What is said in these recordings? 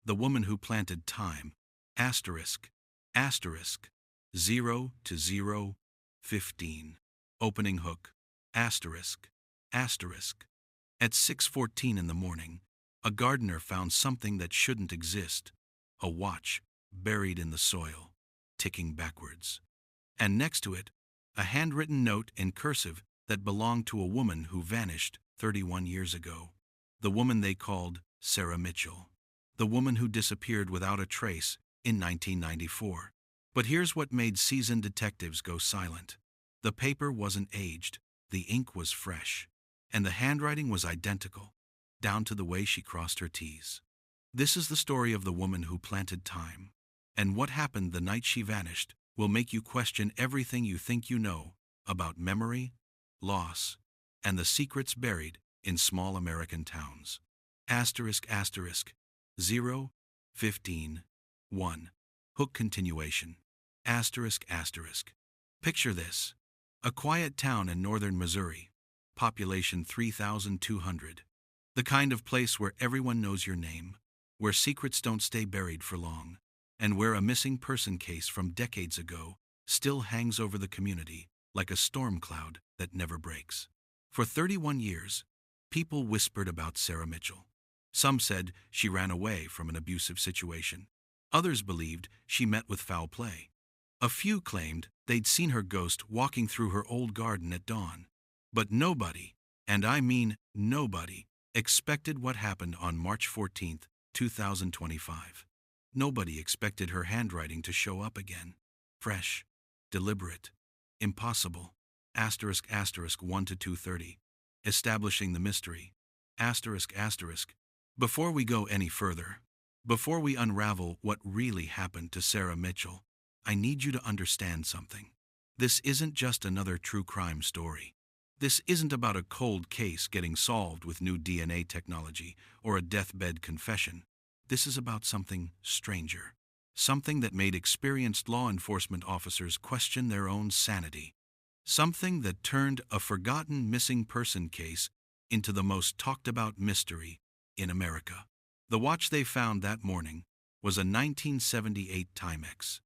The Woman Who Planted Time, asterisk, asterisk, 0 to 0, 15. Opening hook, asterisk, asterisk. At 6:14 in the morning, a gardener found something that shouldn't exist, a watch buried in the soil, ticking backwards. And next to it, a handwritten note in cursive that belonged to a woman who vanished 31 years ago. The woman they called Sarah Mitchell. The woman who disappeared without a trace in 1994. But here's what made seasoned detectives go silent. The paper wasn't aged, the ink was fresh, and the handwriting was identical, down to the way she crossed her T's. This is the story of the woman who planted time. And what happened the night she vanished will make you question everything you think you know about memory, loss, and the secrets buried in small American towns. Asterisk, asterisk, 0, 15, 1. Hook continuation. Asterisk, asterisk. Picture this. A quiet town in northern Missouri. Population 3,200. The kind of place where everyone knows your name, where secrets don't stay buried for long, and where a missing person case from decades ago still hangs over the community like a storm cloud that never breaks. For 31 years, people whispered about Sarah Mitchell. Some said she ran away from an abusive situation. Others believed she met with foul play. A few claimed they'd seen her ghost walking through her old garden at dawn. But nobody, and I mean nobody, expected what happened on March 14, 2025. Nobody expected her handwriting to show up again. Fresh, deliberate, impossible. Asterisk, asterisk, 1 to 230. Establishing the mystery. Asterisk, asterisk. Before we go any further, before we unravel what really happened to Sarah Mitchell, I need you to understand something. This isn't just another true crime story. This isn't about a cold case getting solved with new DNA technology or a deathbed confession. This is about something stranger. Something that made experienced law enforcement officers question their own sanity. Something that turned a forgotten missing person case into the most talked about mystery in America. The watch they found that morning was a 1978 Timex.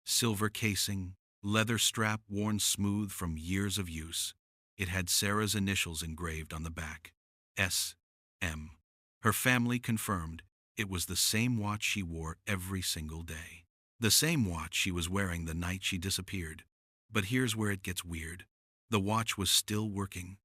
Silver casing, leather strap worn smooth from years of use. It had Sarah's initials engraved on the back. S.M. Her family confirmed it was the same watch she wore every single day. The same watch she was wearing the night she disappeared. But here's where it gets weird. The watch was still working,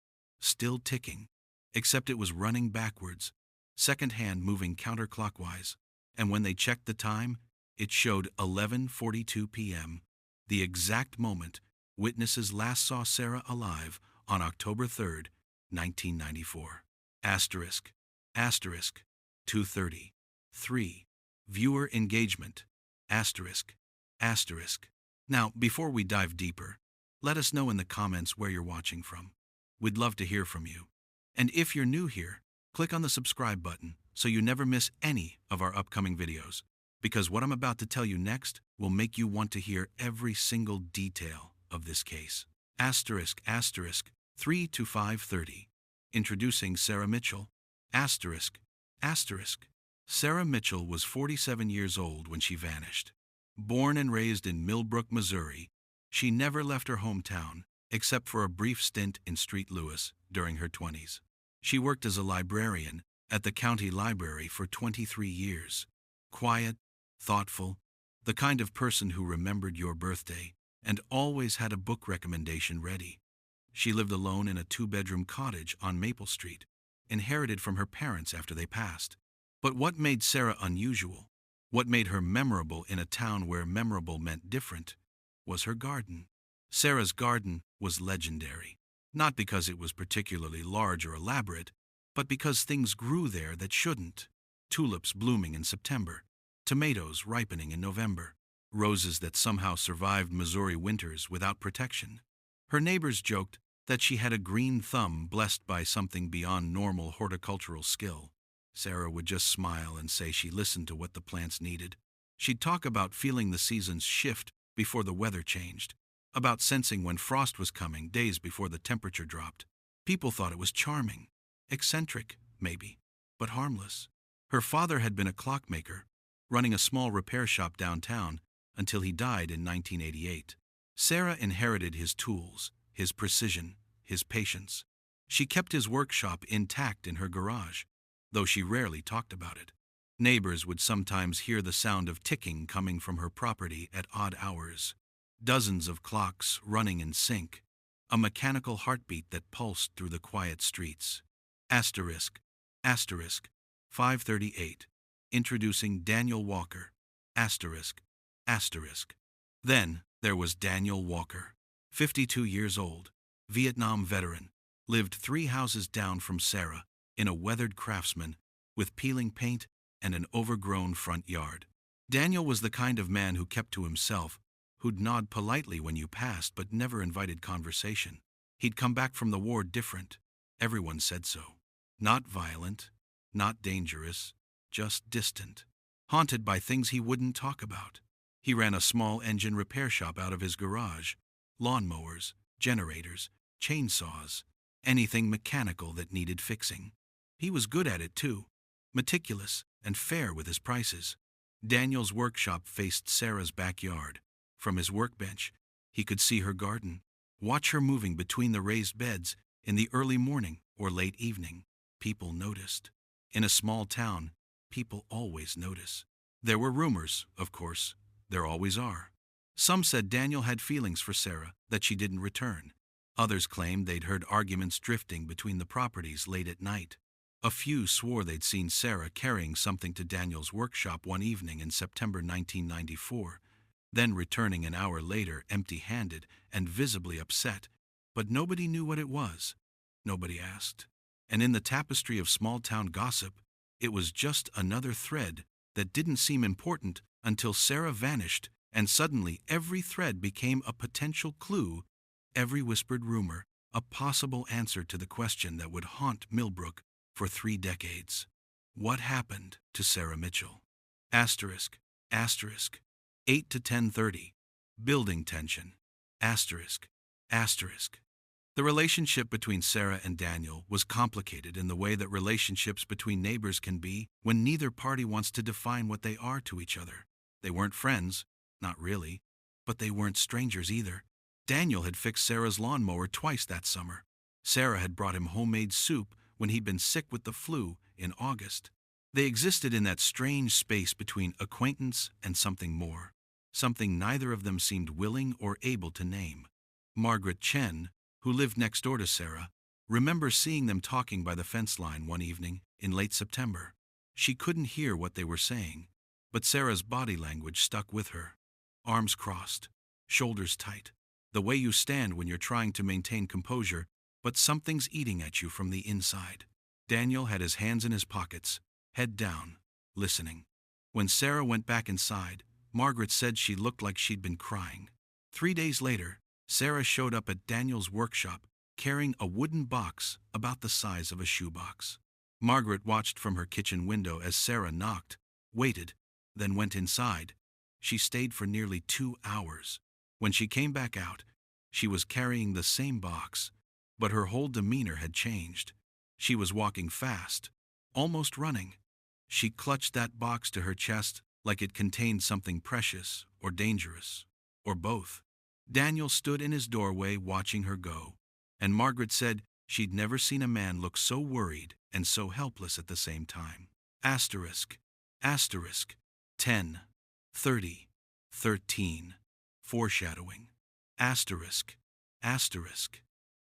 still ticking, except it was running backwards, second hand moving counterclockwise. And when they checked the time, it showed 11:42 p.m., the exact moment witnesses last saw Sarah alive on October 3, 1994. Asterisk, asterisk, 2:30. 3. Viewer engagement. Asterisk, asterisk. Now, before we dive deeper, let us know in the comments where you're watching from. We'd love to hear from you. And if you're new here, click on the subscribe button so you never miss any of our upcoming videos, because what I'm about to tell you next will make you want to hear every single detail of this case. Asterisk, asterisk, 3 to 5:30. Introducing Sarah Mitchell. Asterisk, asterisk. Sarah Mitchell was 47 years old when she vanished. Born and raised in Millbrook, Missouri, she never left her hometown except for a brief stint in St. Louis during her 20s. She worked as a librarian at the county library for 23 years. Quiet, thoughtful, the kind of person who remembered your birthday and always had a book recommendation ready. She lived alone in a 2-bedroom cottage on Maple Street, inherited from her parents after they passed. But what made Sarah unusual, what made her memorable in a town where memorable meant different, was her garden. Sarah's garden was legendary, not because it was particularly large or elaborate, but because things grew there that shouldn't. Tulips blooming in September, tomatoes ripening in November, roses that somehow survived Missouri winters without protection. Her neighbors joked that she had a green thumb blessed by something beyond normal horticultural skill. Sarah would just smile and say she listened to what the plants needed. She'd talk about feeling the seasons shift before the weather changed, about sensing when frost was coming days before the temperature dropped. People thought it was charming, eccentric, maybe, but harmless. Her father had been a clockmaker, running a small repair shop downtown until he died in 1988. Sarah inherited his tools, his precision, his patience. She kept his workshop intact in her garage, though she rarely talked about it. Neighbors would sometimes hear the sound of ticking coming from her property at odd hours. Dozens of clocks running in sync, a mechanical heartbeat that pulsed through the quiet streets. Asterisk, asterisk, 538. Introducing Daniel Walker. Asterisk, asterisk. Then there was Daniel Walker, 52 years old, Vietnam veteran, lived 3 houses down from Sarah, in a weathered Craftsman, with peeling paint and an overgrown front yard. Daniel was the kind of man who kept to himself, who'd nod politely when you passed but never invited conversation. He'd come back from the war different. Everyone said so. Not violent, not dangerous, just distant. Haunted by things he wouldn't talk about. He ran a small engine repair shop out of his garage. Lawnmowers, generators, chainsaws, anything mechanical that needed fixing. He was good at it too, meticulous and fair with his prices. Daniel's workshop faced Sarah's backyard. From his workbench, he could see her garden, watch her moving between the raised beds in the early morning or late evening. People noticed. In a small town, people always notice. There were rumors, of course. There always are. Some said Daniel had feelings for Sarah, that she didn't return. Others claimed they'd heard arguments drifting between the properties late at night. A few swore they'd seen Sarah carrying something to Daniel's workshop one evening in September 1994, then returning an hour later empty-handed and visibly upset, but nobody knew what it was. Nobody asked. And in the tapestry of small-town gossip, it was just another thread that didn't seem important until Sarah vanished, and suddenly every thread became a potential clue, every whispered rumor, a possible answer to the question that would haunt Millbrook for 3 decades. What happened to Sarah Mitchell? Asterisk, asterisk, 8 to 10:30. Building tension. Asterisk, asterisk. The relationship between Sarah and Daniel was complicated in the way that relationships between neighbors can be when neither party wants to define what they are to each other. They weren't friends, not really, but they weren't strangers either. Daniel had fixed Sarah's lawnmower twice that summer. Sarah had brought him homemade soup when he'd been sick with the flu in August. They existed in that strange space between acquaintance and something more, something neither of them seemed willing or able to name. Margaret Chen, who lived next door to Sarah, remembers seeing them talking by the fence line one evening in late September. She couldn't hear what they were saying, but Sarah's body language stuck with her. Arms crossed, shoulders tight, the way you stand when you're trying to maintain composure, but something's eating at you from the inside. Daniel had his hands in his pockets, head down, listening. When Sarah went back inside, Margaret said she looked like she'd been crying. 3 days later, Sarah showed up at Daniel's workshop carrying a wooden box about the size of a shoebox. Margaret watched from her kitchen window as Sarah knocked, waited, then went inside. She stayed for nearly 2 hours. When she came back out, she was carrying the same box, but her whole demeanor had changed. She was walking fast, almost running. She clutched that box to her chest like it contained something precious or dangerous, or both. Daniel stood in his doorway watching her go, and Margaret said she'd never seen a man look so worried and so helpless at the same time. Asterisk, asterisk, 10, 30, 13. Foreshadowing. Asterisk, asterisk.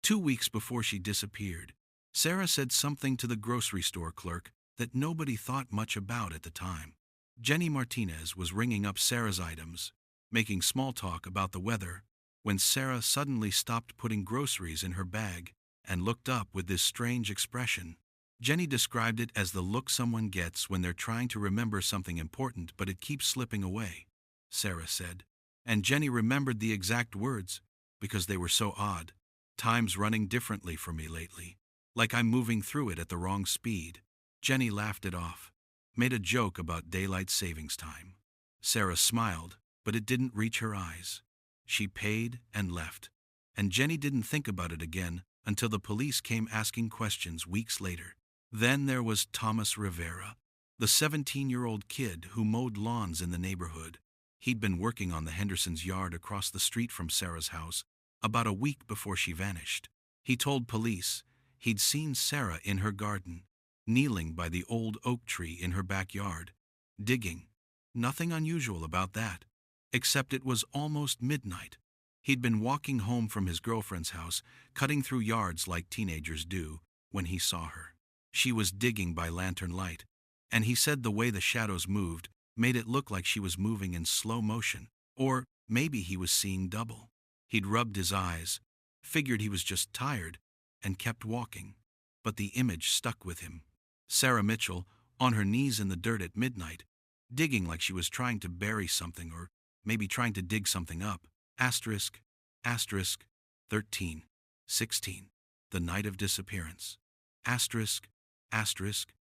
2 weeks before she disappeared, Sarah said something to the grocery store clerk that nobody thought much about at the time. Jenny Martinez was ringing up Sarah's items, making small talk about the weather, when Sarah suddenly stopped putting groceries in her bag and looked up with this strange expression. Jenny described it as the look someone gets when they're trying to remember something important but it keeps slipping away, Sarah said. And Jenny remembered the exact words because they were so odd. Time's running differently for me lately, like I'm moving through it at the wrong speed. Jenny laughed it off, made a joke about daylight savings time. Sarah smiled, but it didn't reach her eyes. She paid and left, and Jenny didn't think about it again until the police came asking questions weeks later. Then there was Thomas Rivera, The 17-year-old kid who mowed lawns in the neighborhood. He'd been working on the Hendersons' yard across the street from Sarah's house about a week before she vanished. He told police he'd seen Sarah in her garden, kneeling by the old oak tree in her backyard, digging. Nothing unusual about that, except it was almost midnight. He'd been walking home from his girlfriend's house, cutting through yards like teenagers do, when he saw her. She was digging by lantern light, and he said the way the shadows moved made it look like she was moving in slow motion, or maybe he was seeing double. He'd rubbed his eyes, figured he was just tired, and kept walking. But the image stuck with him. Sarah Mitchell, on her knees in the dirt at midnight, digging like she was trying to bury something or maybe trying to dig something up. Asterisk, asterisk, 13, 16, the night of disappearance. Asterisk, asterisk,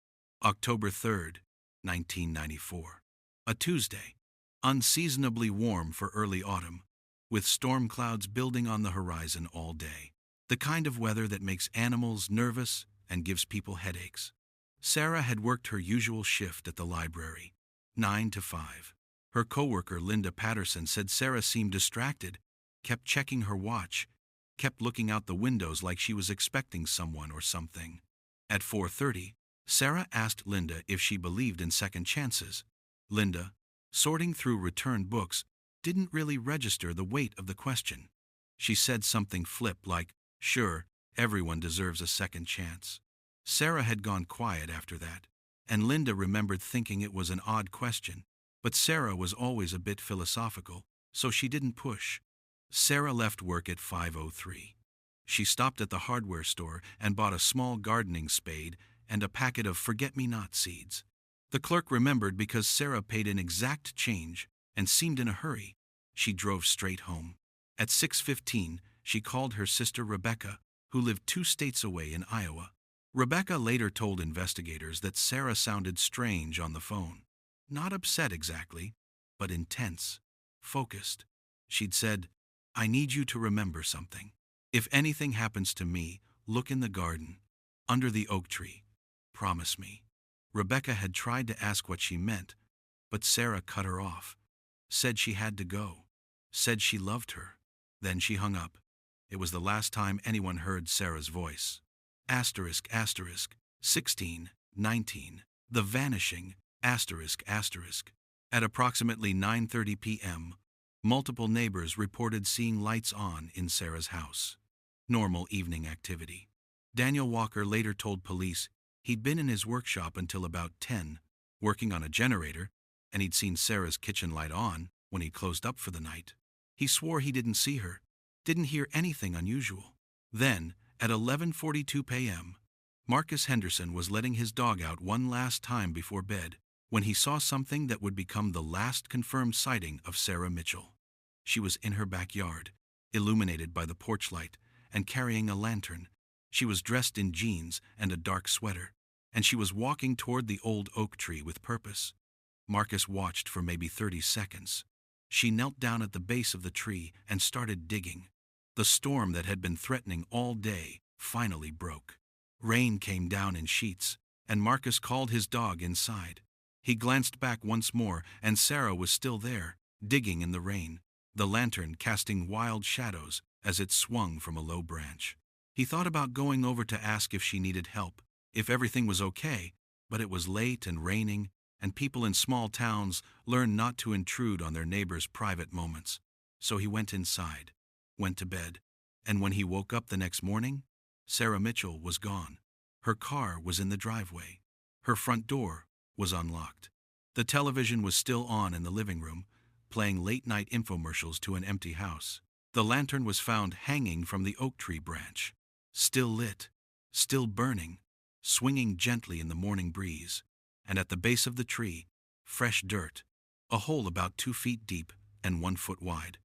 October 3rd, 1994. A Tuesday, unseasonably warm for early autumn, with storm clouds building on the horizon all day. The kind of weather that makes animals nervous and gives people headaches. Sarah had worked her usual shift at the library, 9 to 5. Her coworker Linda Patterson said Sarah seemed distracted, kept checking her watch, kept looking out the windows like she was expecting someone or something. At 4:30, Sarah asked Linda if she believed in second chances. Linda, sorting through returned books, didn't really register the weight of the question. She said something flip like, "Sure, everyone deserves a second chance." Sarah had gone quiet after that, and Linda remembered thinking it was an odd question, but Sarah was always a bit philosophical, so she didn't push. Sarah left work at 5:03. She stopped at the hardware store and bought a small gardening spade and a packet of forget-me-not seeds. The clerk remembered because Sarah paid an exact change and seemed in a hurry. She drove straight home. At 6:15, she called her sister Rebecca, who lived 2 states away in Iowa. Rebecca later told investigators that Sarah sounded strange on the phone. Not upset exactly, but intense, focused. She'd said, "I need you to remember something. If anything happens to me, look in the garden, under the oak tree. Promise me." Rebecca had tried to ask what she meant, but Sarah cut her off, said she had to go, said she loved her. Then she hung up. It was the last time anyone heard Sarah's voice. Asterisk, asterisk, 16, 19, the vanishing, asterisk, asterisk. At approximately 9:30 p.m., multiple neighbors reported seeing lights on in Sarah's house. Normal evening activity. Daniel Walker later told police he'd been in his workshop until about 10, working on a generator, and he'd seen Sarah's kitchen light on when he'd closed up for the night. He swore he didn't see her, didn't hear anything unusual. Then, at 11:42 p.m., Marcus Henderson was letting his dog out one last time before bed when he saw something that would become the last confirmed sighting of Sarah Mitchell. She was in her backyard, illuminated by the porch light, and carrying a lantern. She was dressed in jeans and a dark sweater, and she was walking toward the old oak tree with purpose. Marcus watched for maybe 30 seconds. She knelt down at the base of the tree and started digging. The storm that had been threatening all day finally broke. Rain came down in sheets, and Marcus called his dog inside. He glanced back once more, and Sarah was still there, digging in the rain, the lantern casting wild shadows as it swung from a low branch. He thought about going over to ask if she needed help, if everything was okay, but it was late and raining, and people in small towns learn not to intrude on their neighbors' private moments. So he went inside, went to bed, and when he woke up the next morning, Sarah Mitchell was gone. Her car was in the driveway. Her front door was unlocked. The television was still on in the living room, playing late-night infomercials to an empty house. The lantern was found hanging from the oak tree branch, still lit, still burning, swinging gently in the morning breeze. And at the base of the tree, fresh dirt, a hole about 2 feet deep and 1 foot wide.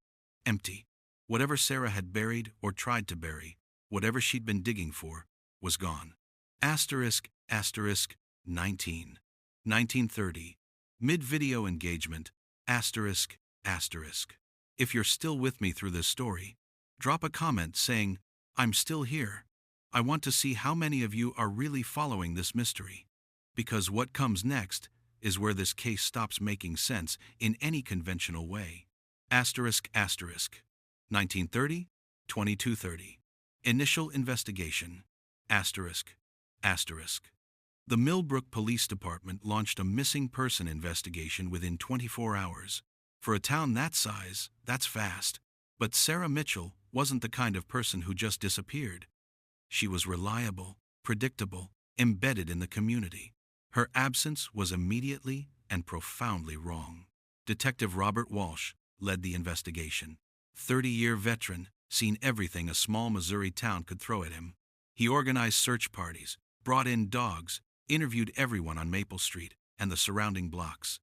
Empty. Whatever Sarah had buried or tried to bury, whatever she'd been digging for, was gone. Asterisk, asterisk, 19. 1930. Mid-video engagement, asterisk, asterisk. If you're still with me through this story, drop a comment saying, "I'm still here." I want to see how many of you are really following this mystery. Because what comes next is where this case stops making sense in any conventional way. Asterisk asterisk. 1930, 2230. Initial investigation. Asterisk asterisk. The Millbrook Police Department launched a missing person investigation within 24 hours. For a town that size, that's fast. But Sarah Mitchell wasn't the kind of person who just disappeared. She was reliable, predictable, embedded in the community. Her absence was immediately and profoundly wrong. Detective Robert Walsh led the investigation. 30-year veteran, seen everything a small Missouri town could throw at him. He organized search parties, brought in dogs, interviewed everyone on Maple Street and the surrounding blocks.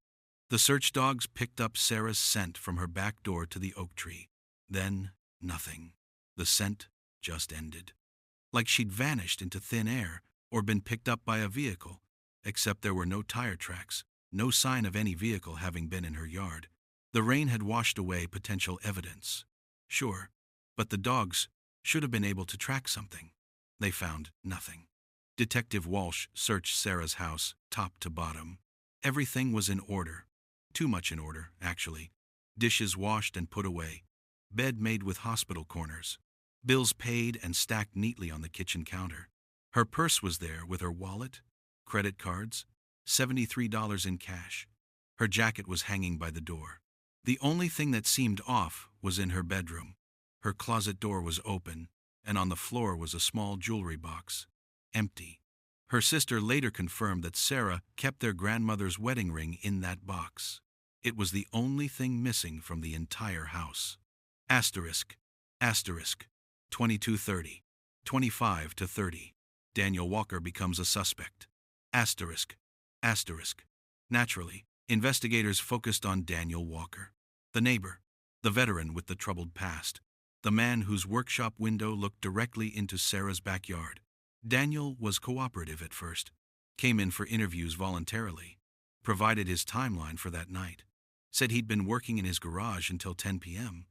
The search dogs picked up Sarah's scent from her back door to the oak tree. Then, nothing. The scent just ended. Like she'd vanished into thin air or been picked up by a vehicle, except there were no tire tracks, no sign of any vehicle having been in her yard. The rain had washed away potential evidence. Sure, but the dogs should have been able to track something. They found nothing. Detective Walsh searched Sarah's house, top to bottom. Everything was in order. Too much in order, actually. Dishes washed and put away. Bed made with hospital corners. Bills paid and stacked neatly on the kitchen counter. Her purse was there with her wallet, credit cards, $73 in cash. Her jacket was hanging by the door. The only thing that seemed off was in her bedroom. Her closet door was open, and on the floor was a small jewelry box. Empty. Her sister later confirmed that Sarah kept their grandmother's wedding ring in that box. It was the only thing missing from the entire house. Asterisk. Asterisk. 2230. 25 to 30. Daniel Walker becomes a suspect. Asterisk. Asterisk. Naturally, investigators focused on Daniel Walker. The neighbor. The veteran with the troubled past. The man whose workshop window looked directly into Sarah's backyard. Daniel was cooperative at first. Came in for interviews voluntarily. Provided his timeline for that night. Said he'd been working in his garage until 10 p.m.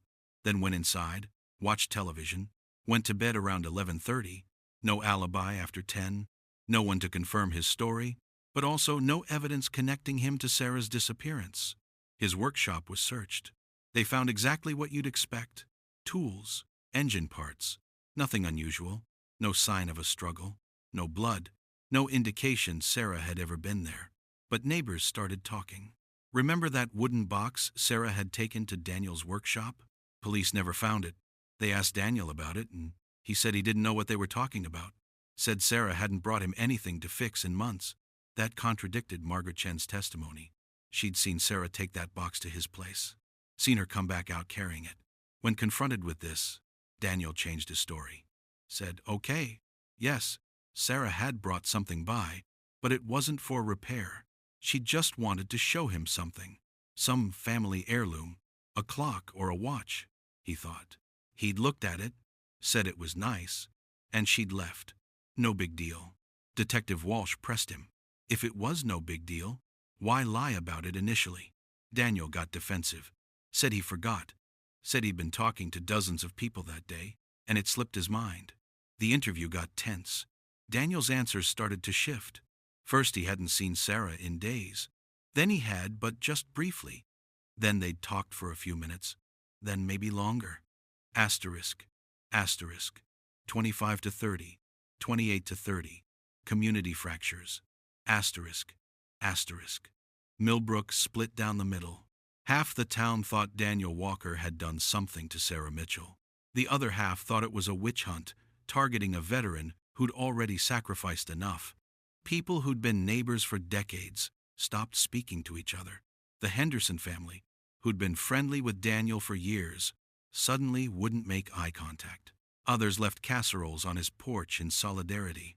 Then went inside, watched television, went to bed around 11:30. No alibi after 10. No one to confirm his story, but also no evidence connecting him to Sarah's disappearance. His workshop was searched. They found exactly what you'd expect. Tools, engine parts. Nothing unusual. No sign of a struggle. No blood. No indication Sarah had ever been there. But neighbors started talking. Remember that wooden box Sarah had taken to Daniel's workshop? Police never found it. They asked Daniel about it, and he said he didn't know what they were talking about. Said Sarah hadn't brought him anything to fix in months. That contradicted Margaret Chen's testimony. She'd seen Sarah take that box to his place. Seen her come back out carrying it. When confronted with this, Daniel changed his story. Said, okay, yes, Sarah had brought something by, but it wasn't for repair. She just wanted to show him something. Some family heirloom, a clock or a watch, he thought. He'd looked at it, said it was nice, and she'd left. No big deal. Detective Walsh pressed him. If it was no big deal, why lie about it initially? Daniel got defensive. Said he forgot. Said he'd been talking to dozens of people that day, and it slipped his mind. The interview got tense. Daniel's answers started to shift. First, he hadn't seen Sarah in days. Then he had, but just briefly. Then they'd talked for a few minutes. Then maybe longer. Asterisk. Asterisk. 25 to 30. 28 to 30. Community fractures. Asterisk. Asterisk. Millbrook split down the middle. Half the town thought Daniel Walker had done something to Sarah Mitchell. The other half thought it was a witch hunt, targeting a veteran who'd already sacrificed enough. People who'd been neighbors for decades stopped speaking to each other. The Henderson family, who'd been friendly with Daniel for years, suddenly wouldn't make eye contact. Others left casseroles on his porch in solidarity.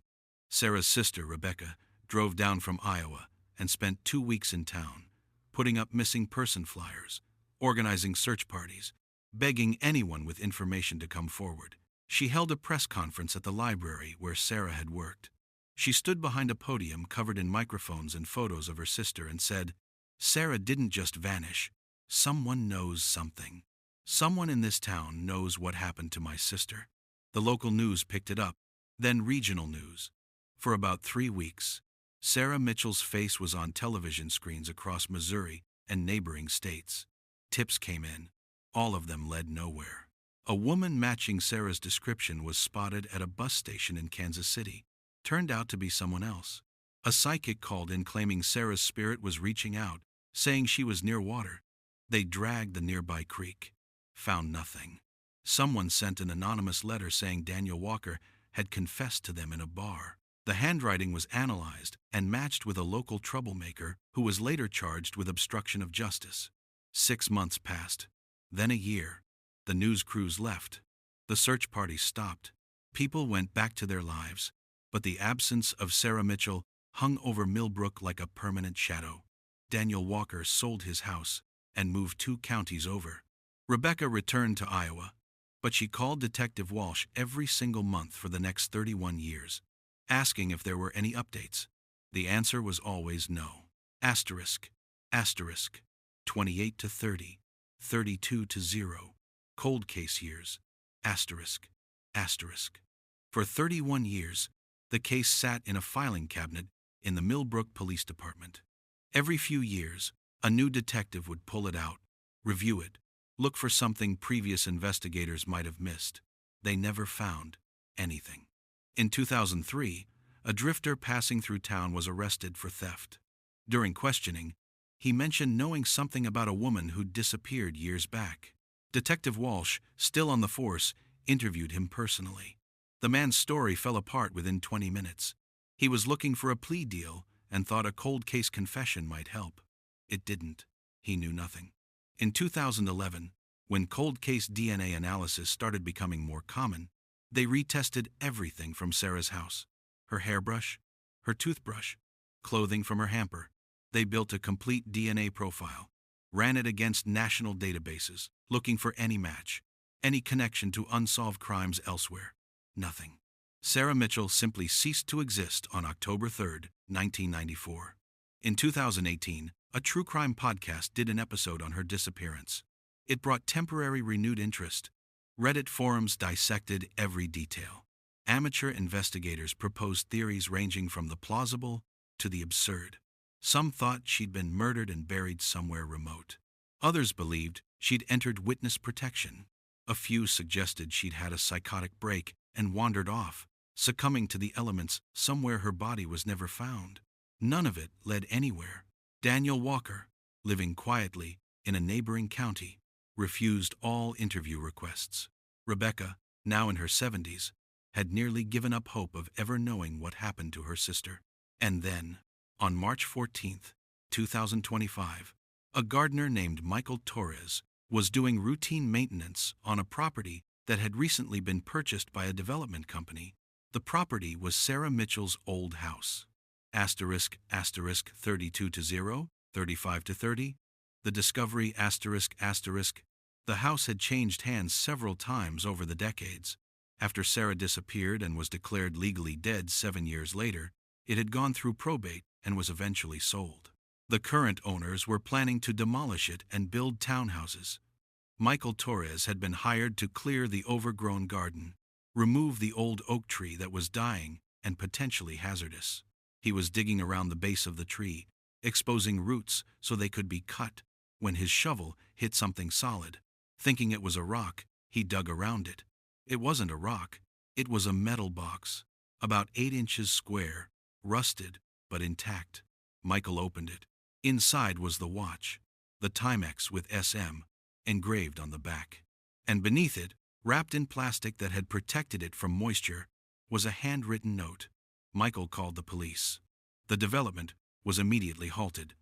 Sarah's sister, Rebecca, drove down from Iowa and spent 2 weeks in town, putting up missing person flyers, organizing search parties, begging anyone with information to come forward. She held a press conference at the library where Sarah had worked. She stood behind a podium covered in microphones and photos of her sister and said, "Sarah didn't just vanish. Someone knows something. Someone in this town knows what happened to my sister." The local news picked it up, then regional news. For about 3 weeks, Sarah Mitchell's face was on television screens across Missouri and neighboring states. Tips came in. All of them led nowhere. A woman matching Sarah's description was spotted at a bus station in Kansas City. Turned out to be someone else. A psychic called in claiming Sarah's spirit was reaching out, saying she was near water. They dragged the nearby creek. Found nothing. Someone sent an anonymous letter saying Daniel Walker had confessed to them in a bar. The handwriting was analyzed and matched with a local troublemaker who was later charged with obstruction of justice. 6 months passed. Then a year. The news crews left. The search party stopped. People went back to their lives. But the absence of Sarah Mitchell hung over Millbrook like a permanent shadow. Daniel Walker sold his house and moved 2 counties over. Rebecca returned to Iowa, but she called Detective Walsh every single month for the next 31 years, asking if there were any updates. The answer was always no. Asterisk, asterisk, 28 to 30, 32 to 0, cold case years, asterisk, asterisk. For 31 years, the case sat in a filing cabinet in the Millbrook Police Department. Every few years, a new detective would pull it out, review it, look for something previous investigators might have missed. They never found anything. In 2003, a drifter passing through town was arrested for theft. During questioning, he mentioned knowing something about a woman who'd disappeared years back. Detective Walsh, still on the force, interviewed him personally. The man's story fell apart within 20 minutes. He was looking for a plea deal and thought a cold case confession might help. It didn't. He knew nothing. In 2011, when cold case DNA analysis started becoming more common, they retested everything from Sarah's house. Her hairbrush, her toothbrush, clothing from her hamper. They built a complete DNA profile, ran it against national databases, looking for any match, any connection to unsolved crimes elsewhere. Nothing. Sarah Mitchell simply ceased to exist on October 3, 1994. In 2018, a true crime podcast did an episode on her disappearance. It brought temporary renewed interest. Reddit forums dissected every detail. Amateur investigators proposed theories ranging from the plausible to the absurd. Some thought she'd been murdered and buried somewhere remote. Others believed she'd entered witness protection. A few suggested she'd had a psychotic break and wandered off, succumbing to the elements somewhere her body was never found. None of it led anywhere. Daniel Walker, living quietly in a neighboring county, refused all interview requests. Rebecca, now in her 70s, had nearly given up hope of ever knowing what happened to her sister. And then, on March 14, 2025, a gardener named Michael Torres was doing routine maintenance on a property that had recently been purchased by a development company. The property was Sarah Mitchell's old house. Asterisk, asterisk, 32 to 0, 35 to 30. The discovery, asterisk, asterisk. The house had changed hands several times over the decades. After Sarah disappeared and was declared legally dead 7 years later, it had gone through probate and was eventually sold. The current owners were planning to demolish it and build townhouses. Michael Torres had been hired to clear the overgrown garden, remove the old oak tree that was dying and potentially hazardous. He was digging around the base of the tree, exposing roots so they could be cut, when his shovel hit something solid. Thinking it was a rock, he dug around it. It wasn't a rock, it was a metal box, about 8 inches square, rusted but intact. Michael opened it. Inside was the watch, the Timex with SM, engraved on the back. And beneath it, wrapped in plastic that had protected it from moisture, was a handwritten note. Michael called the police. The development was immediately halted.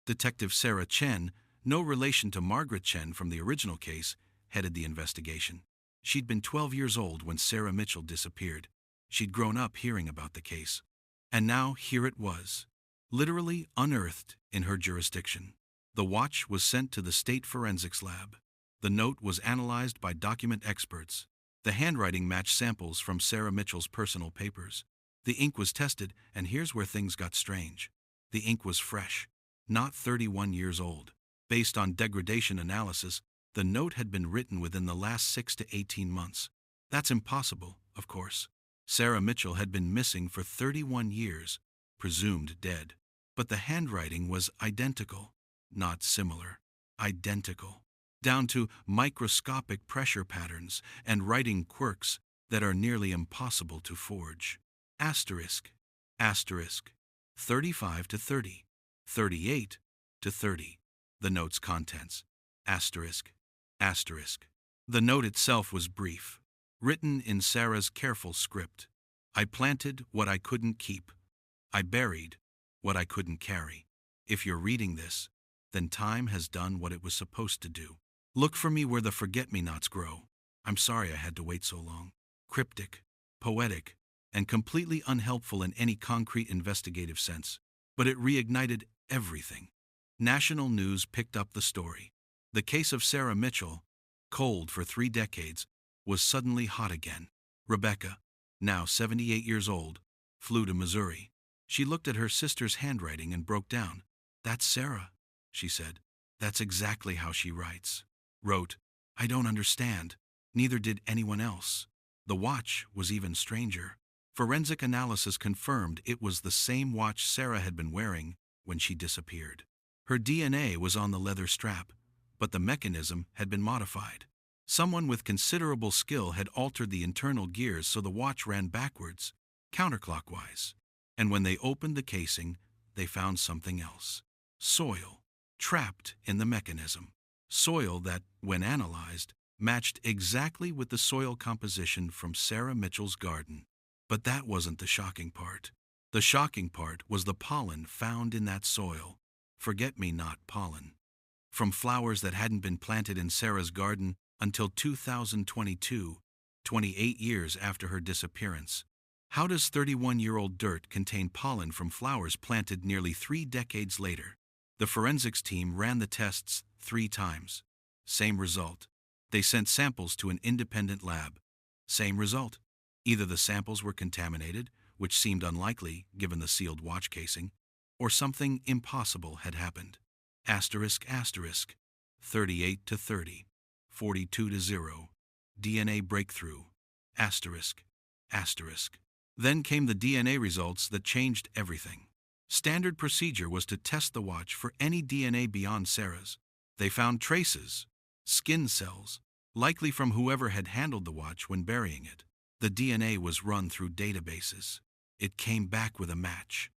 Detective Sarah Chen, no relation to Margaret Chen from the original case, headed the investigation. She'd been 12 years old when Sarah Mitchell disappeared. She'd grown up hearing about the case. And now here it was, literally unearthed in her jurisdiction. The watch was sent to the state forensics lab. The note was analyzed by document experts. The handwriting matched samples from Sarah Mitchell's personal papers. The ink was tested, and here's where things got strange. The ink was fresh, not 31 years old. Based on degradation analysis, the note had been written within the last 6 to 18 months. That's impossible, of course. Sarah Mitchell had been missing for 31 years, presumed dead. But the handwriting was identical, not similar, identical, down to microscopic pressure patterns and writing quirks that are nearly impossible to forge. Asterisk, asterisk, 35 to 30, 38 to 30. The note's contents. Asterisk, asterisk. The note itself was brief, written in Sarah's careful script. I planted what I couldn't keep. I buried what I couldn't carry. If you're reading this, then time has done what it was supposed to do. Look for me where the forget-me-nots grow. I'm sorry I had to wait so long. Cryptic, poetic, and completely unhelpful in any concrete investigative sense. But it reignited everything. National news picked up the story. The case of Sarah Mitchell, cold for 3 decades, was suddenly hot again. Rebecca, now 78 years old, flew to Missouri. She looked at her sister's handwriting and broke down. That's Sarah, she said. That's exactly how she writes. Wrote, I don't understand. Neither did anyone else. The watch was even stranger. Forensic analysis confirmed it was the same watch Sarah had been wearing when she disappeared. Her DNA was on the leather strap, but the mechanism had been modified. Someone with considerable skill had altered the internal gears so the watch ran backwards, counterclockwise. And when they opened the casing, they found something else. Soil, trapped in the mechanism. Soil that, when analyzed, matched exactly with the soil composition from Sarah Mitchell's garden. But that wasn't the shocking part. The shocking part was the pollen found in that soil. Forget-me-not pollen. From flowers that hadn't been planted in Sarah's garden until 2022, 28 years after her disappearance. How does 31-year-old dirt contain pollen from flowers planted nearly 3 decades later? The forensics team ran the tests 3 times. Same result. They sent samples to an independent lab. Same result. Either the samples were contaminated, which seemed unlikely given the sealed watch casing, or something impossible had happened. Asterisk, asterisk, 38 to 30, 42 to 0, DNA breakthrough, asterisk, asterisk. Then came the DNA results that changed everything. Standard procedure was to test the watch for any DNA beyond Sarah's. They found traces, skin cells, likely from whoever had handled the watch when burying it. The DNA was run through databases. It came back with a match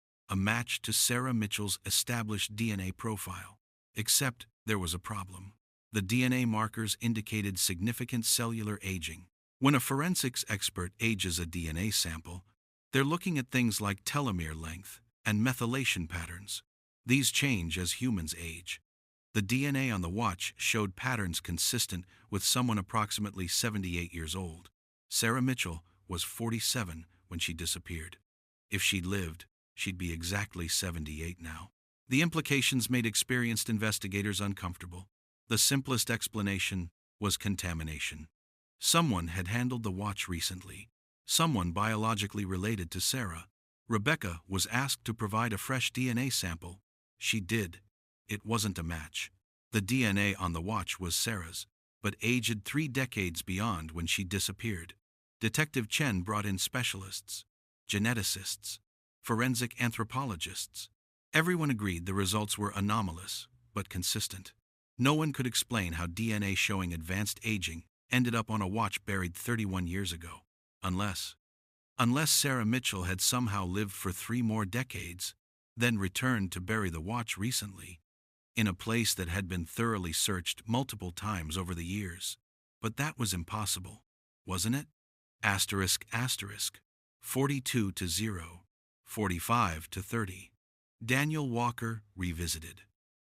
to Sarah Mitchell's established DNA profile. Except there was a problem. The DNA markers indicated significant cellular aging. When a forensics expert ages a DNA sample, they're looking at things like telomere length and methylation patterns. These change as humans age. The DNA on the watch showed patterns consistent with someone approximately 78 years old. Sarah Mitchell was 47 when she disappeared. If she'd lived, she'd be exactly 78 now. The implications made experienced investigators uncomfortable. The simplest explanation was contamination. Someone had handled the watch recently. Someone biologically related to Sarah. Rebecca was asked to provide a fresh DNA sample. She did. It wasn't a match. The DNA on the watch was Sarah's, but aged 3 decades beyond when she disappeared. Detective Chen brought in specialists, geneticists, forensic anthropologists. Everyone agreed the results were anomalous, but consistent. No one could explain how DNA showing advanced aging ended up on a watch buried 31 years ago. Unless Sarah Mitchell had somehow lived for 3 more decades, then returned to bury the watch recently, in a place that had been thoroughly searched multiple times over the years. But that was impossible, wasn't it? Asterisk, asterisk, 42 to 0, 45 to 30. Daniel Walker revisited.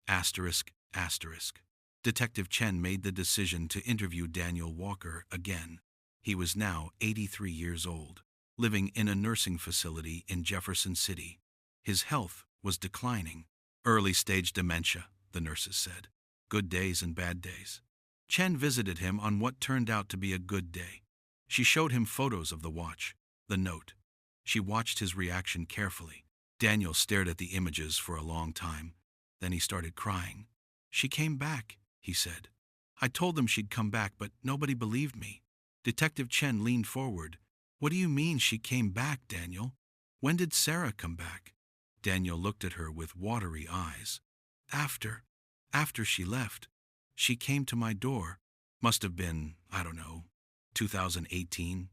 Asterisk, asterisk. Detective Chen made the decision to interview Daniel Walker again. He was now 83 years old, living in a nursing facility in Jefferson City. His health was declining. Early-stage dementia, the nurses said. Good days and bad days. Chen visited him on what turned out to be a good day. She showed him photos of the watch, the note. She watched his reaction carefully. Daniel stared at the images for a long time. Then he started crying. She came back, he said. I told them she'd come back, but nobody believed me. Detective Chen leaned forward. What do you mean she came back, Daniel? When did Sarah come back? Daniel looked at her with watery eyes. After she left, she came to my door. Must have been, I don't know, 2018,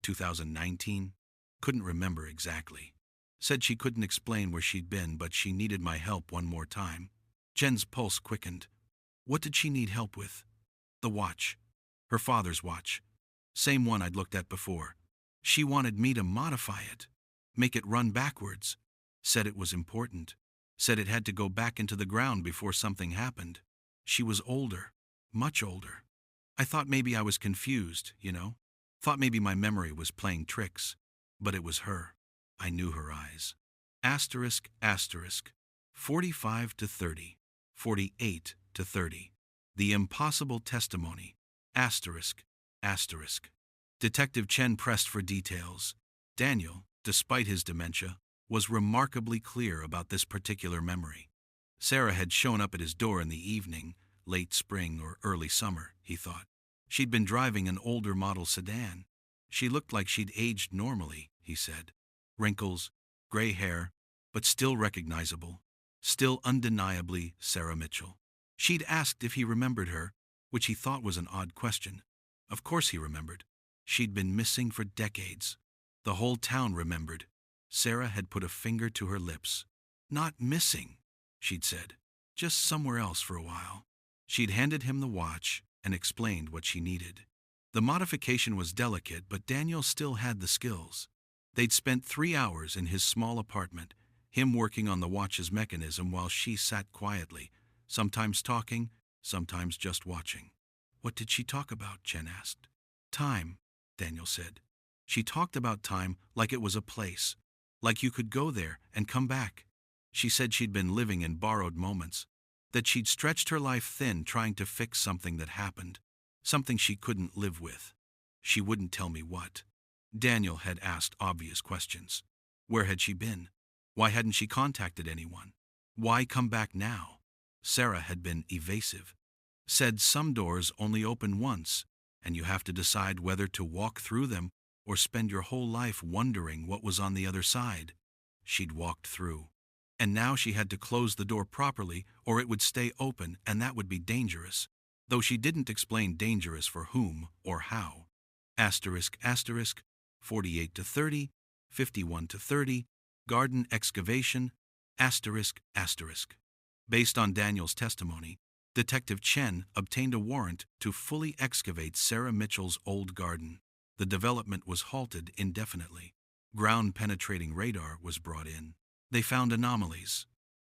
2019. Couldn't remember exactly. Said she couldn't explain where she'd been, but she needed my help one more time. Jen's pulse quickened. What did she need help with? The watch. Her father's watch. Same one I'd looked at before. She wanted me to modify it. Make it run backwards. Said it was important. Said it had to go back into the ground before something happened. She was older. Much older. I thought maybe I was confused, you know? Thought maybe my memory was playing tricks. But it was her. I knew her eyes. Asterisk, asterisk. 45 to 30. 48 to 30. The impossible testimony. Asterisk, asterisk. Detective Chen pressed for details. Daniel, despite his dementia, was remarkably clear about this particular memory. Sarah had shown up at his door in the evening, late spring or early summer, he thought. She'd been driving an older model sedan. She looked like she'd aged normally, he said. Wrinkles, gray hair, but still recognizable. Still undeniably Sarah Mitchell. She'd asked if he remembered her, which he thought was an odd question. Of course he remembered. She'd been missing for decades. The whole town remembered. Sarah had put a finger to her lips. Not missing, she'd said. Just somewhere else for a while. She'd handed him the watch and explained what she needed. The modification was delicate, but Daniel still had the skills. They'd spent 3 hours in his small apartment, him working on the watch's mechanism while she sat quietly, sometimes talking, sometimes just watching. What did she talk about? Chen asked. Time, Daniel said. She talked about time like it was a place, like you could go there and come back. She said she'd been living in borrowed moments, that she'd stretched her life thin trying to fix something that happened, something she couldn't live with. She wouldn't tell me what. Daniel had asked obvious questions. Where had she been? Why hadn't she contacted anyone? Why come back now? Sarah had been evasive. Said some doors only open once, and you have to decide whether to walk through them or spend your whole life wondering what was on the other side. She'd walked through. And now she had to close the door properly or it would stay open, and that would be dangerous. Though she didn't explain dangerous for whom or how. Asterisk, asterisk, 48 to 30, 51 to 30, garden excavation, asterisk, asterisk. Based on Daniel's testimony, Detective Chen obtained a warrant to fully excavate Sarah Mitchell's old garden. The development was halted indefinitely. Ground-penetrating radar was brought in. They found anomalies.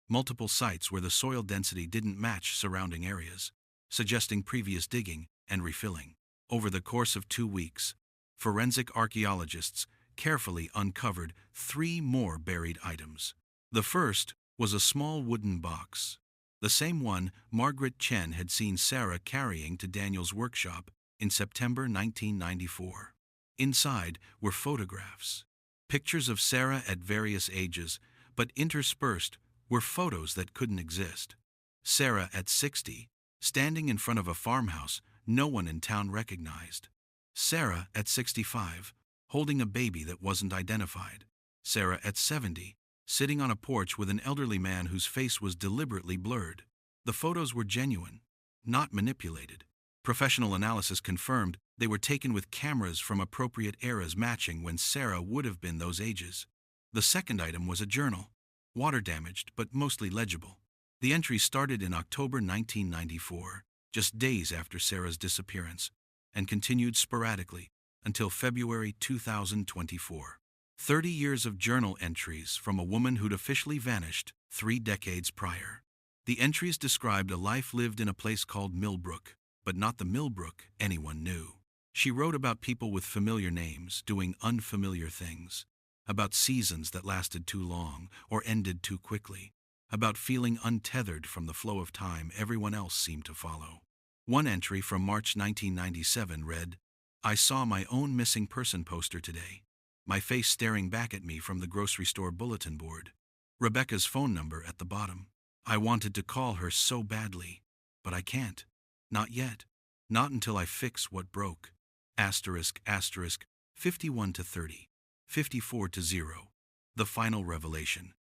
Multiple sites where the soil density didn't match surrounding areas, suggesting previous digging and refilling. Over the course of 2 weeks, forensic archaeologists carefully uncovered 3 more buried items. The first was a small wooden box, the same one Margaret Chen had seen Sarah carrying to Daniel's workshop in September 1994. Inside were photographs, pictures of Sarah at various ages, but interspersed were photos that couldn't exist. Sarah at 60, standing in front of a farmhouse no one in town recognized. Sarah at 65, holding a baby that wasn't identified. Sarah at 70, sitting on a porch with an elderly man whose face was deliberately blurred. The photos were genuine, not manipulated. Professional analysis confirmed they were taken with cameras from appropriate eras matching when Sarah would have been those ages. The second item was a journal, water-damaged but mostly legible. The entry started in October 1994, just days after Sarah's disappearance, and continued sporadically until February 2024. 30 years of journal entries from a woman who'd officially vanished 3 decades prior. The entries described a life lived in a place called Millbrook, but not the Millbrook anyone knew. She wrote about people with familiar names doing unfamiliar things, about seasons that lasted too long or ended too quickly, about feeling untethered from the flow of time everyone else seemed to follow. One entry from March 1997 read, "I saw my own missing person poster today, my face staring back at me from the grocery store bulletin board. Rebecca's phone number at the bottom. I wanted to call her so badly, but I can't. Not yet. Not until I fix what broke. Asterisk, asterisk, 51 to 30, 54 to 0. The final revelation.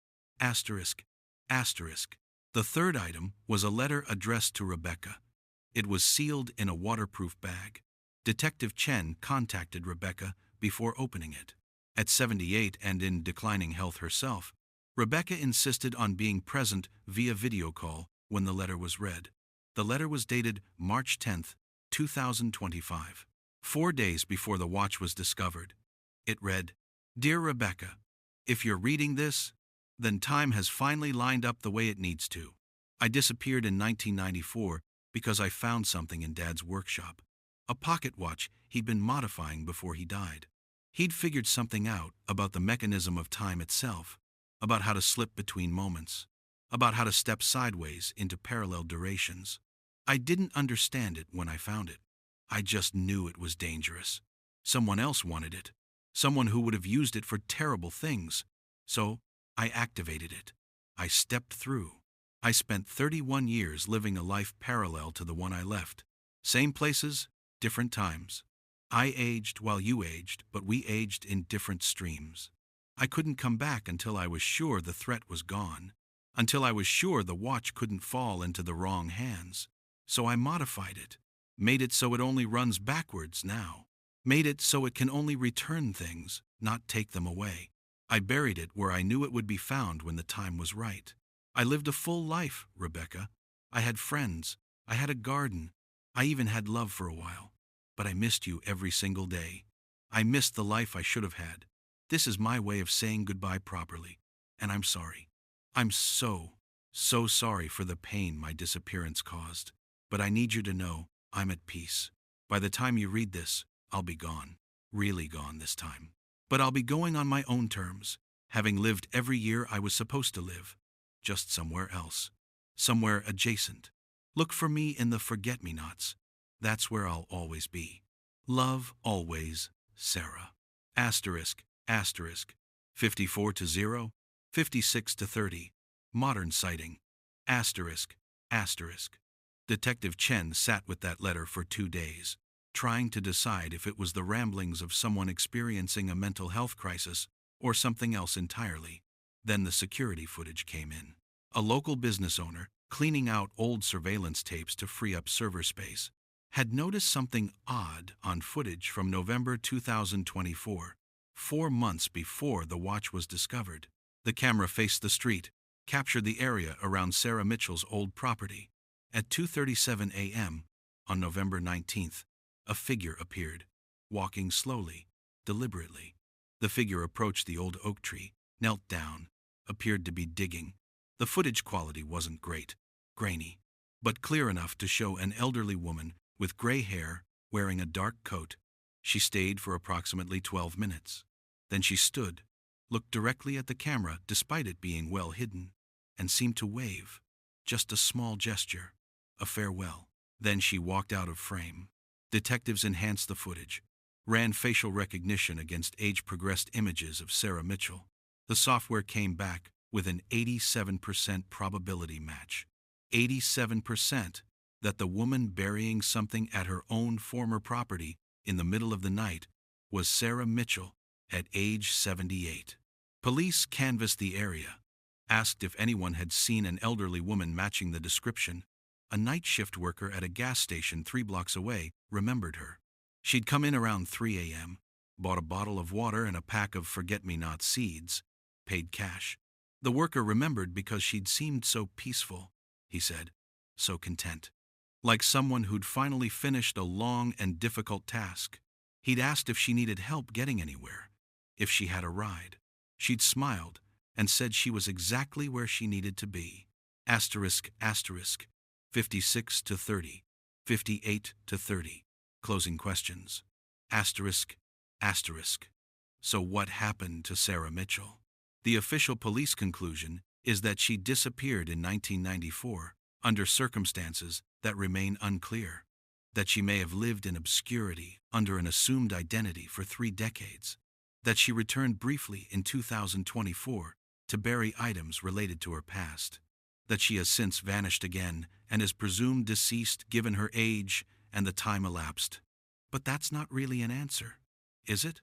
Asterisk. Asterisk. The third item was a letter addressed to Rebecca. It was sealed in a waterproof bag. Detective Chen contacted Rebecca before opening it. At 78 and in declining health herself, Rebecca insisted on being present via video call when the letter was read. The letter was dated March 10, 2025, 4 days before the watch was discovered. It read, "Dear Rebecca, if you're reading this, then time has finally lined up the way it needs to. I disappeared in 1994 because I found something in Dad's workshop. A pocket watch he'd been modifying before he died. He'd figured something out about the mechanism of time itself, about how to slip between moments, about how to step sideways into parallel durations. I didn't understand it when I found it. I just knew it was dangerous. Someone else wanted it. Someone who would have used it for terrible things. So I activated it. I stepped through. I spent 31 years living a life parallel to the one I left. Same places, different times. I aged while you aged, but we aged in different streams. I couldn't come back until I was sure the threat was gone, until I was sure the watch couldn't fall into the wrong hands. So I modified it, made it so it only runs backwards now, made it so it can only return things, not take them away. I buried it where I knew it would be found when the time was right. I lived a full life, Rebecca. I had friends. I had a garden. I even had love for a while. But I missed you every single day. I missed the life I should have had. This is my way of saying goodbye properly, and I'm sorry. I'm so sorry for the pain my disappearance caused. But I need you to know I'm at peace. By the time you read this, I'll be gone. Really gone this time. But I'll be going on my own terms, having lived every year I was supposed to live, just somewhere else, somewhere adjacent. Look for me in the forget-me-nots. That's where I'll always be. Love always, Sarah. Asterisk, asterisk, 54-0, 56-30, modern sighting. Asterisk, asterisk. Detective Chen sat with that letter for 2 days, trying to decide if it was the ramblings of someone experiencing a mental health crisis or something else entirely. Then the security footage came in. A local business owner, cleaning out old surveillance tapes to free up server space, had noticed something odd on footage from November 2024, 4 months before the watch was discovered. The camera faced the street, captured the area around Sarah Mitchell's old property. At 2:37 a.m. on November 19th, a figure appeared, walking slowly, deliberately. The figure approached the old oak tree, knelt down, appeared to be digging. The footage quality wasn't great, grainy, but clear enough to show an elderly woman with gray hair wearing a dark coat. She stayed for approximately 12 minutes. Then she stood, looked directly at the camera despite it being well hidden, and seemed to wave, just a small gesture, a farewell. Then she walked out of frame. Detectives enhanced the footage, ran facial recognition against age-progressed images of Sarah Mitchell. The software came back with an 87% probability match. 87% that the woman burying something at her own former property in the middle of the night was Sarah Mitchell at age 78. Police canvassed the area, asked if anyone had seen an elderly woman matching the description. A night shift worker at a gas station 3 blocks away remembered her. She'd come in around 3 a.m., bought a bottle of water and a pack of forget-me-not seeds, paid cash. The worker remembered because she'd seemed so peaceful, he said, so content. Like someone who'd finally finished a long and difficult task. He'd asked if she needed help getting anywhere, if she had a ride. She'd smiled and said she was exactly where she needed to be. Asterisk, asterisk, 56-30, 58-30. Closing questions. Asterisk, asterisk. So what happened to Sarah Mitchell? The official police conclusion is that she disappeared in 1994 under circumstances that remain unclear, that she may have lived in obscurity under an assumed identity for 3 decades, that she returned briefly in 2024 to bury items related to her past, that she has since vanished again and is presumed deceased given her age and the time elapsed. But that's not really an answer, is it?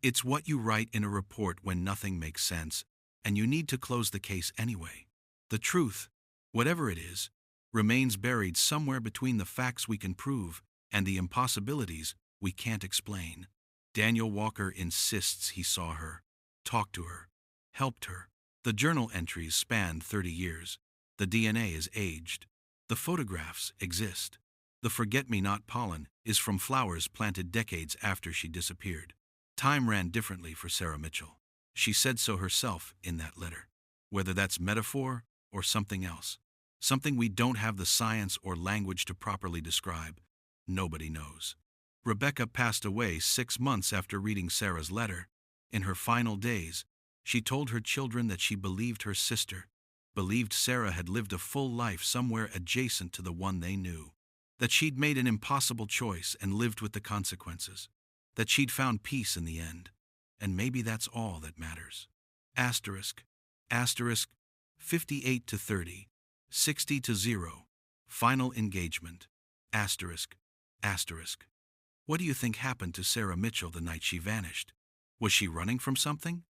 It's what you write in a report when nothing makes sense, and you need to close the case anyway. The truth, whatever it is, remains buried somewhere between the facts we can prove and the impossibilities we can't explain. Daniel Walker insists he saw her, talked to her, helped her. The journal entries span 30 years. The DNA is aged. The photographs exist. The forget-me-not pollen is from flowers planted decades after she disappeared. Time ran differently for Sarah Mitchell. She said so herself in that letter. Whether that's metaphor or something else, something we don't have the science or language to properly describe, nobody knows. Rebecca passed away 6 months after reading Sarah's letter. In her final days, she told her children that she believed her sister, believed Sarah had lived a full life somewhere adjacent to the one they knew, that she'd made an impossible choice and lived with the consequences, that she'd found peace in the end, and maybe that's all that matters. Asterisk, asterisk, 58 to 30, 60 to 0, final engagement, asterisk, asterisk. What do you think happened to Sarah Mitchell the night she vanished? Was she running from something?